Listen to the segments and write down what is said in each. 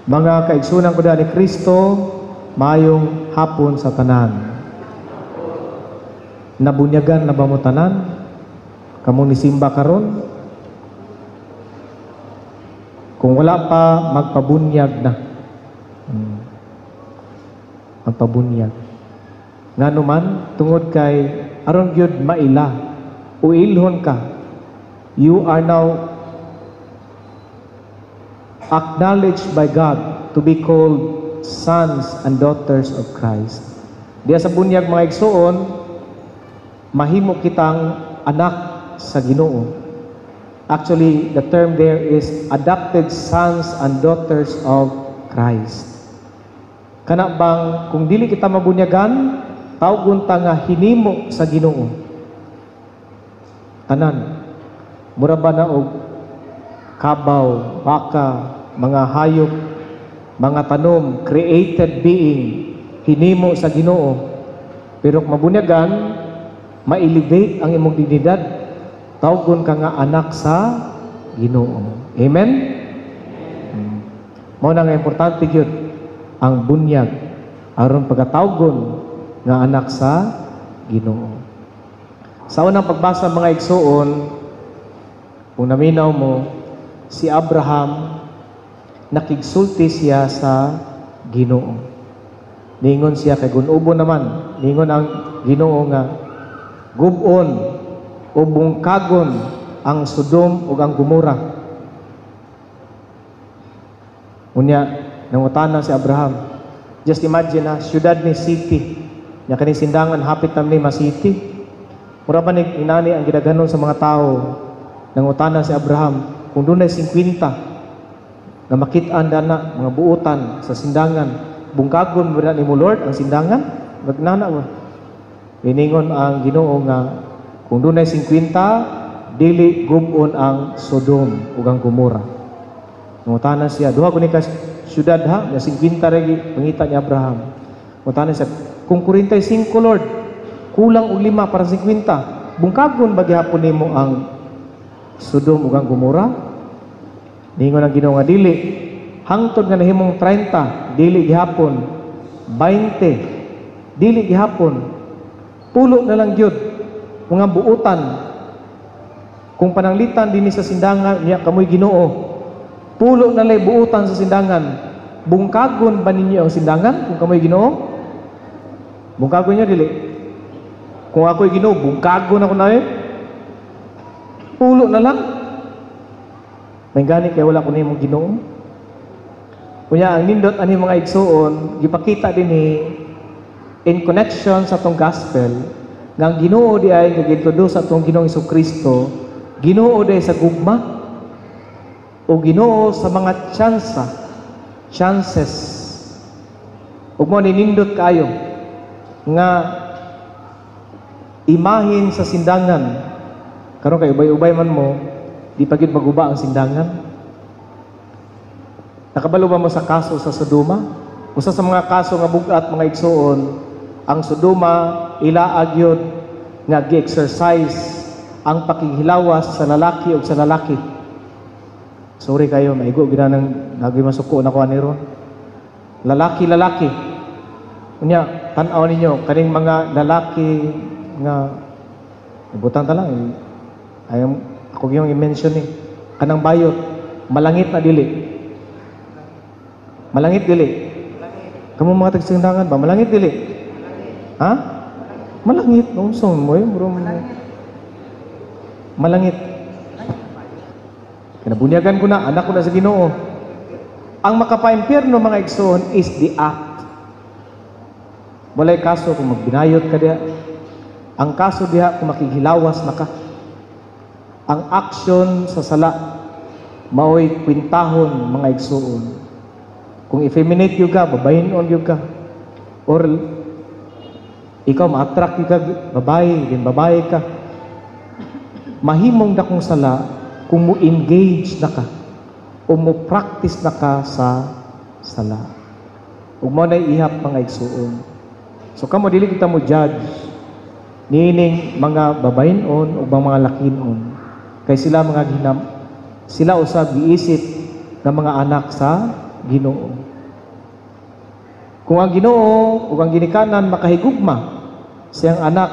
Mga kaigsunan ko ni Kristo, mayong hapon sa tanan. Nabunyagan na ba mo tanan? Kamu ni simba karon? Kung wala pa, magpabunyag na. Magpabunyag. Nga naman, tungod kay aron gyud maila, uilhon ka. You are now acknowledged by God to be called sons and daughters of Christ. Diya sa bunyag mga igsoon, mahimo kitang anak sa Ginoo. Actually, the term there is adopted sons and daughters of Christ. Kana bang kung dili kita mabunyagan, tawgon ta nga hinimo sa Ginoo. Tanan. Mura ba na og kabaw, baka, mga hayop, mga tanom, created being, hinimo sa Ginoo. Pero kung mabunyagan, ma-elevate ang imong dignidad, tawgon ka nga anak sa Ginoo. Amen? Mao na nga importante gyud ang bunyag aron pagkatawgon nga anak sa Ginoo. Sa unang pagbasa mga igsoon, kung naminaw mo, si Abraham nakigsulti siya sa Ginoo. Ningon siya kay gunubo naman, ningon ang Ginoo nga gubon o bungkagon ang Sodom ug ang Gomora. Unya nangutana si Abraham. Just imagine na syudad ni city. Nya kani sindangan hapit tam ni city. Mura ba ni inani ang gidaganon sa mga tao? Nangutana si Abraham kung dunay 50 na makit-an dana mga buutan sa sindangan, bungkagon ba ni mo Lord ang sindangan? Magnana ba? Iningon ang Ginoo nga kung dunay 50, dili gubon ang Sodom ug ang Gomora. Nangutana siya, duha guni ka syudad ha, nga 50 ragi pangita ni Abraham. Nangutana siya, kung 45 Lord, kulang og 5 para 50, bungkagon ba gihapon nimo ang Sodom ug ang Gomora? Ningon ang Ginoo nga dili. Hangtod nga nahimong 30, dili gihapon. 20, dili gihapon. Pulo na lang gyud mga buutan. Kung pananglitan dinhi sa sindangan niya kamoy Ginoo. Pulo na lay buutan sa sindangan. Bungkagon ba ninyo ang sindangan kung kamoy Ginoo? Bungkagon niyo dili. Kung ako'y Ginoo, bungkagon ako na pulo na lang. May gani kaya wala ko na yung Ginoo. Kunya, ang nindot ani mga igsoon, gipakita din in connection sa tong gospel, nga ang Ginoo di ay nag-introduce sa tong Ginoong Jesucristo, Ginoo di sa gugma, o Ginoo sa mga chances. Ug mo ninindot kayo, nga imahin sa sindangan, karon kay ubay-ubay man mo, di pa gid maguba ang sindangan. Nakabalo ba mo sa kaso sa Sodoma? Usa sa mga kaso nga bugat mga igsoon, ang Sodoma ilaag yun nga gi-exercise ang pakighilawas sa lalaki o sa lalaki. Sorry kayo, maigo ginanang nagimasuko na ko aniron. Lalaki. Unya, tan-aw ninyo kaning mga lalaki nga ibutan ta lang. Ako yung i-mention kanang bayot, malangit na dili. Malangit dili. Kamu mga tagsindangan ba? Malangit dili. Ha? Malangit. Unsong mo malangit. Kinabunyagan ko na, anak ko na sa Ginoo. Ang makapa-impyerno mga igsoon is the act. Walay kaso kung magbinayot ka diha. Ang kaso diha kung makighilawas na ka. Ang action sa sala mao'y kwintahon mga igsoon. Kung effeminate yung ka, babayin-on yung ka. Or ikaw ma-attract yung ka, babae ka. Mahimong na kung sala kung mo-engage na ka o mo-practice na ka sa sala. Ug mo na ihap mga igsuon. So kamo dili kita mo judge nining mga babayin-on o mga lakin-on. Kay sila mga sila usab giisip ng mga anak sa Ginoo. Kung ang Ginoo ug ang ginikanan makahigugma siyang anak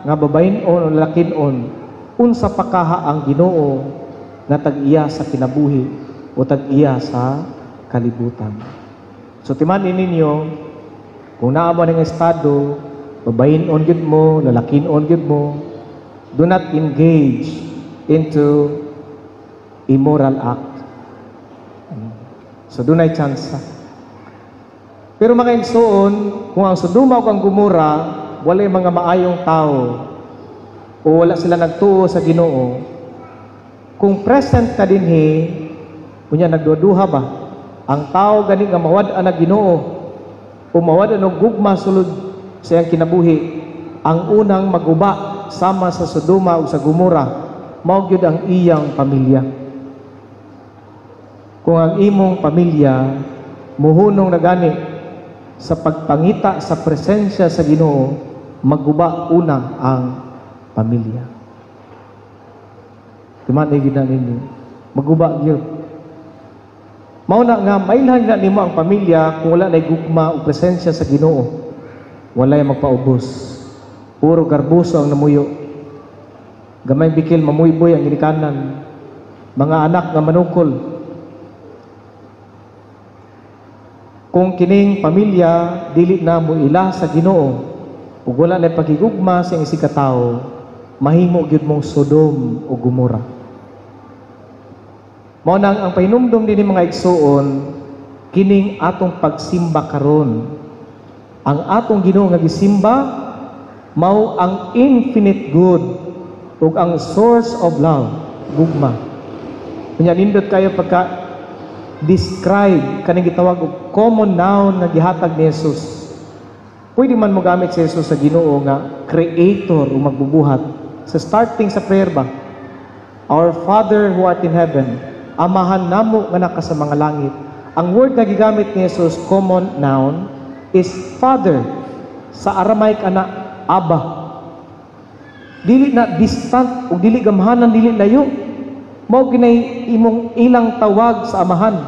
nga babayin-on o lalakin-on, unsa pa kaha ang Ginoo nga tag-iya sa kinabuhi o tag-iya sa kalibutan. So timanin ninyo, kung naa mo ng estado, babayin-on gyud mo, lalakin-on gyud mo, do not engage into immoral act. So dunay chance. Pero mga igsoon, kung ang Sodoma ug ang Gomora walay mga maayong tao o wala sila nagtuo sa Ginoo, kung present ka dinhi, unya nagduduha ba ang tao gani nga mawad-an na Ginoo o mawad-an og gugma sulod sa iyang kinabuhi, ang unang maguba sama sa Sodoma ug sa Gomora mao gyud ang iyang pamilya. Kung ang imong pamilya muhunong na gani sa pagpangita sa presensya sa Ginoo, maguba una ang pamilya. Timanay gid ninyo, maguba gyud. Mao na nga mailhan na nimo ang pamilya kung wala nay gugma o presensya sa Ginoo. Walay magpaubos. Puro garbuso ang namuyo. Gamay bikil mamuyboy ang ginikanan. Mga anak nga manukol. Kung kining pamilya dili na mo ila sa Ginoo ug wala na pagigugma sa isig ka tawo, mahimo gyud mong Sodom o Gomora. Mao nang ang pahinumdom dinhi mga igsoon, kining atong pagsimba karon. Ang atong Ginoo nga gisimba mao ang infinite good ug ang source of love, gugma. Kunya nindot kayo pagka describe kaning gitawag og common noun nga gihatag ni Jesus. Pwede man mo gamit si Jesus sa Ginoo nga creator o magbubuhat. Sa starting sa prayer ba, Our Father who art in heaven, amahan namo nga naka sa mga langit. Ang word nga gigamit ni Jesus, common noun, is Father. Sa Aramaic ana, Abba. Dili na distant o dili gamhanan, dili layo. Mao ginay imong ilang tawag sa amahan.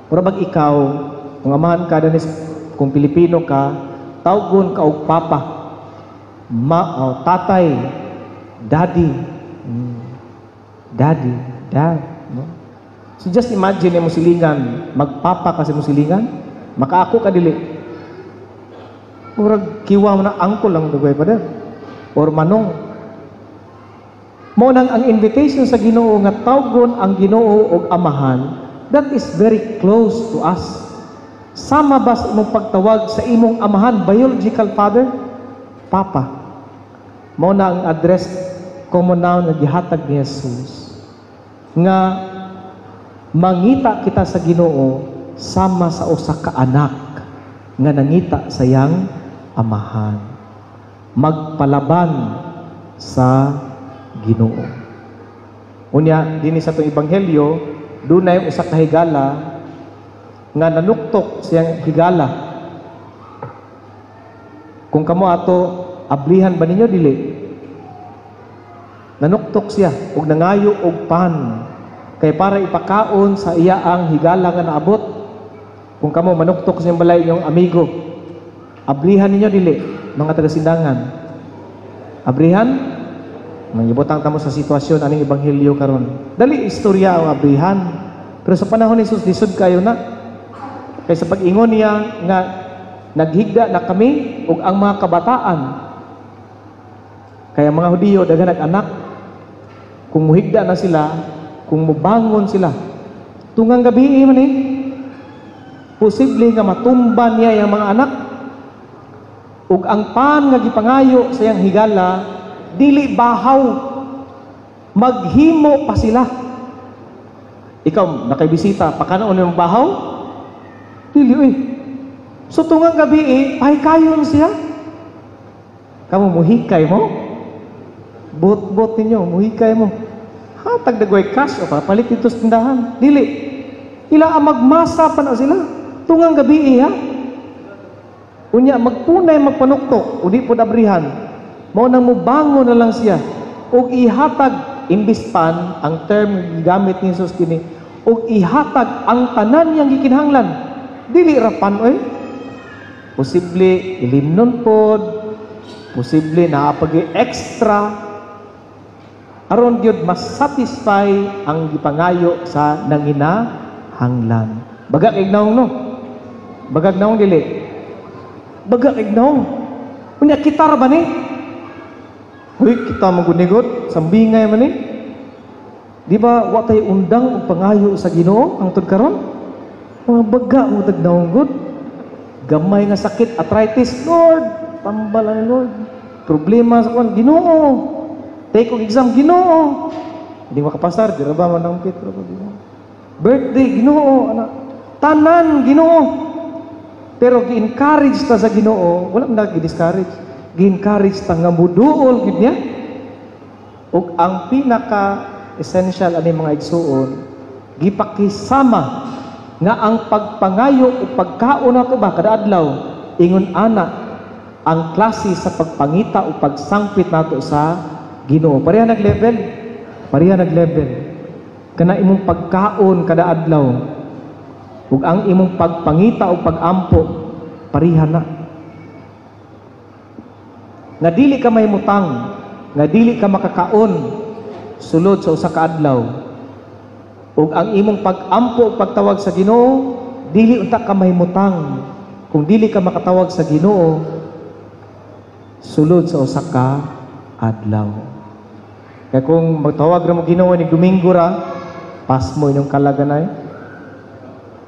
Pero bag ikaw, kung amahan ka danis, kung Pilipino ka, tawgon ka og papa, tatay, daddy, daddy, dad. No? So just imagine mo silingan, magpapa kasi mo silingan, makaako ka dili. Murag kiwa mo na angkol lang dugay pa der. Or manong. Mo nang ang invitation sa Ginoo nga tawgon ang Ginoo og amahan, that is very close to us. Sama ba sa imong pagtawag sa imong amahan, biological father? Papa. Mo na ang address, common noun nga gihatag ni Jesus. Nga mangita kita sa Ginoo sama sa usa ka anak nga nangita sa iyang amahan. Magpalaban sa Ginoo. Unya dinhi sa atong ebanghelyo, dunay usa ka higala nga nanuktok siyang higala. Kung kamo ato ablihan ba ninyo dili? Nanuktok siya ug nangayo og pan kay para ipakaon sa iya ang higala nga naabot. Kung kamo manuktok sa balay inyong amigo, ablihan ninyo dili mga taga-sindangan? Abrihan? Mangibutang tamo sa sitwasyon aning ebanghelyo karon. Dali istorya ang abrihan. Pero sa panahon ni Jesus lisod kayo na. Kay sa pag-ingon niya nga naghigda na kami ug ang mga kabataan. Kaya mga Hudiyo daghan nag-anak. Kung muhigda na sila, kung mubangon sila, tungang gabi man posible nga matumban niya yung mga anak. Ug ang pan nga gipangayo sa iyang higala dili bahaw, maghimo pa sila. Ikaw nakaibisita pakanaon yung bahaw dili so tungang gabi pahikayon siya. Kamu muhikay mo, bot ninyo muhikay mo, hatag dagway cash o papalit dito sa tindahan, dili ila ang magmasa pa na sila tungang gabi unya magpunay magpanuktok o di po dabrihan. Mao nang mubangon na lang siya ug ihatag imbis pan ang term gamit ni Jesus kini ug ihatag ang tanan niyang gikinahanglan. Dili ra panoy. Posible ilimnon pod, posible naapagi extra aron gyud mas satisfy ang gipangayo sa nanginahanglan. Bagak ignaong no. Bagak naong dili. Bagak ignaong. Unya kita ra ba ni? Uy, kita magunigot, sambingay man ni. Di ba, wa tayo undang o pangayo sa Ginoo ang tud karon? Mga baga mo tagnaong good. Gamay nga sakit, arthritis, Lord, tambalan Lord. Problema sa kuan, Ginoo. Take og exam, Ginoo. Hindi makapasar, di ra ba man ang Petro ko Ginoo. Birthday, Ginoo, anak. Tanan, Ginoo. Pero gi-encourage ta sa Ginoo, wala man gi-discourage. Gi-encourage ta nga muduol gid niya. Ug ang pinaka essential ani mga igsuon, gipakisama nga ang pagpangayo o pagkaon nato ba kada adlaw ingon ana ang klase sa pagpangita o pagsangpit nato sa Ginoo. Pareha nag-level. Pareha nag-level. Kana imong pagkaon kada adlaw ug ang imong pagpangita o pagampo pareha na. Nga dili ka mahimutang, nga dili ka makakaon sulod sa usa ka adlaw. Ug ang imong pag-ampo ug pagtawag sa Ginoo dili unta ka mahimutang kung dili ka makatawag sa Ginoo sulod sa usa ka adlaw. Kaya kung magtawag ra mo Ginoo ni Domingo ra, pas mo inyong kalaganay.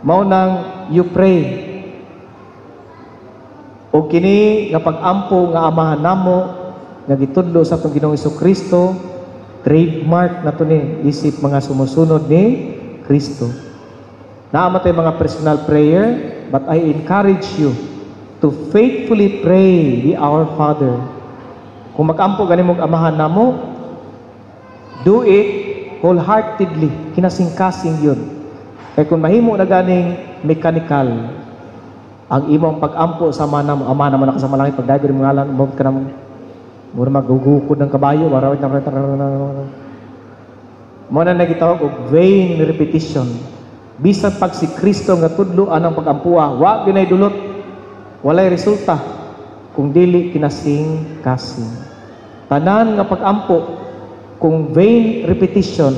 Mao nang you pray. O kini nga pag-ampo nga amahan namo nga gitudlo sa atong Ginoong Hesukristo, trademark na to ni isip mga sumusunod ni Kristo. Naama tayo mga personal prayer, but I encourage you to faithfully pray the Our Father. Kung mag-ampo ganin mong amahan namo, do it wholeheartedly, kinasing-kasing yun. Kaya kung mahimo na ganing mechanical, ang imong pag-ampo sa ama naman nakasama langit, pagdayo ng ngalan, umabot ka naman, mura magugukod ng kabayo, warawit na muna nagitawag og vain repetition. Bisan pag si Kristo nga tudloan ang pag-ampuha, wa ginay dulot, walay resulta kung dili kinasing-kasing. Tanan nga pag-ampo kung vain repetition,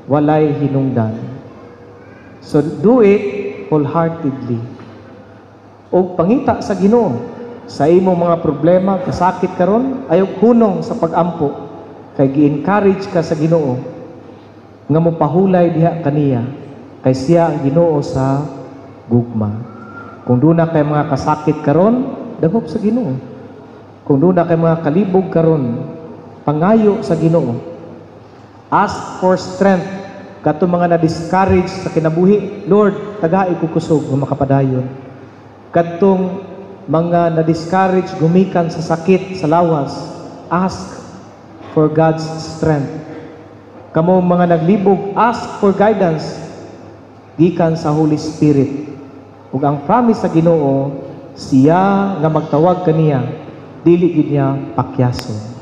walay hinungdan. So do it wholeheartedly. O pangita sa Ginoo sa imong mga problema, kasakit karon, ayaw hunong sa pag-ampo, kay gi-encourage ka sa Ginoo nga mopahulay diha kaniya, kay siya ang Ginoo sa gugma. Kung doon na kay mga kasakit karon, dagop sa Ginoo. Kung doon na kay mga kalibog karon, pangayo sa Ginoo. Ask for strength. Kato mga na-discourage sa kinabuhi, Lord, tagay ko kusog nga makapadayon. Katong mga na-discourage gumikan sa sakit, sa lawas, ask for God's strength. Kamo mga naglibog, ask for guidance gikan sa Holy Spirit. Ug ang promise sa Ginoo, siya nga magtawag kaniya, dili gid niya pakyason.